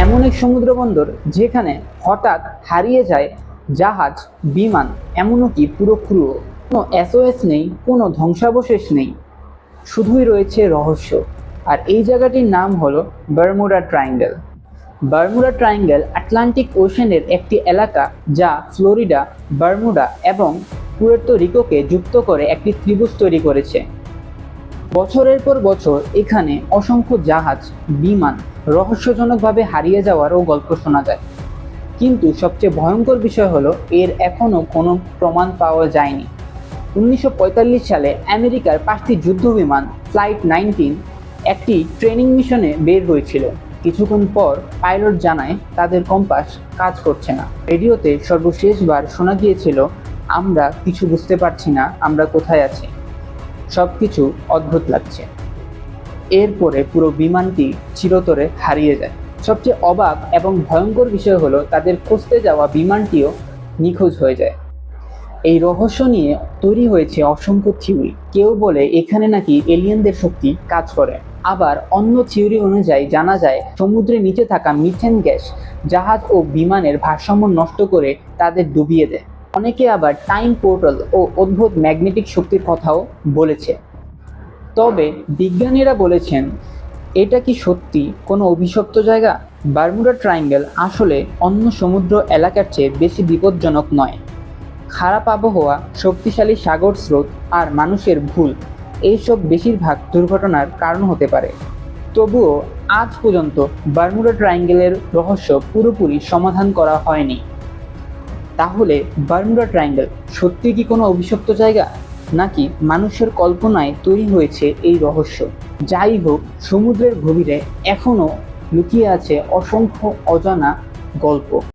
এমন এক সমুদ্র বন্দর যেখানে হঠাৎ হারিয়ে যায় জাহাজ, বিমান, এমনকি পুরো ক্রুও। কোনো এসওএস নেই, কোনো ধ্বংসাবশেষ নেই, শুধুই রয়েছে রহস্য। আর এই জায়গাটির নাম হলো Bermuda Triangle. Bermuda Triangle Atlantic ওশেনের একটি এলাকা যা ফ্লোরিডা, বারমুডা এবং পুয়ের্তো রিকোকে যুক্ত করে একটি ত্রিভুজ তৈরি করেছে। বছরের পর বছর এখানে অসংখ্য জাহাজ, বিমান রহস্যজনকভাবে হারিয়ে যাওয়ারও গল্প শোনা যায়। কিন্তু সবচেয়ে ভয়ঙ্কর বিষয় হলো এর এখনও কোনো প্রমাণ পাওয়া যায়নি। 1945 সালে আমেরিকার 5টি যুদ্ধবিমান ফ্লাইট 19 একটি ট্রেনিং মিশনে বের হয়েছিল। কিছুক্ষণ পর পাইলট জানায় তাদের কম্পাস কাজ করছে না। রেডিওতে সর্বশেষবার শোনা গিয়েছিল, আমরা কিছু বুঝতে পারছি না, আমরা কোথায় আছি, সবকিছু অদ্ভুত লাগছে। এরপরে পুরো বিমানটি চিরতরে হারিয়ে যায়। সবচেয়ে অবাক এবং ভয়ঙ্কর বিষয় হলো তাদের খুঁজতে যাওয়া বিমানটিও নিখোঁজ হয়ে যায়। এই রহস্য নিয়ে তৈরি হয়েছে অসংখ্য থিওরি। কেউ বলে এখানে নাকি এলিয়েনদের শক্তি কাজ করে, আবার অন্য থিওরি অনুযায়ী জানা যায় সমুদ্রের নিচে থাকা মিথেন গ্যাস জাহাজ ও বিমানের ভারসাম্য নষ্ট করে তাদের ডুবিয়ে দেয়। অনেকে আবার টাইম পোর্টাল ও অদ্ভুত ম্যাগনেটিক শক্তির কথাও বলেছে। তবে বিজ্ঞানীরা বলেছেন, এটা কি সত্যি কোনো অভিশপ্ত জায়গা? বারমুডা ট্রায়াঙ্গেল আসলে অন্য সমুদ্র এলাকার চেয়ে বেশি বিপজ্জনক নয়। খারাপ আবহাওয়া, শক্তিশালী সাগর স্রোত আর মানুষের ভুল এইসব বেশিরভাগ দুর্ঘটনার কারণ হতে পারে। তবুও আজ পর্যন্ত বারমুডা ট্রায়াঙ্গেলের রহস্য পুরোপুরি সমাধান করা হয়নি। তাহলে বারমুডা ট্রায়াঙ্গেল সত্যি কি কোনো অভিশপ্ত জায়গা, নাকি মানুষের কল্পনায় তৈরি হয়েছে এই রহস্য? যাই হোক, সমুদ্রের গভীরে এখনও লুকিয়ে আছে অসংখ্য অজানা গল্প।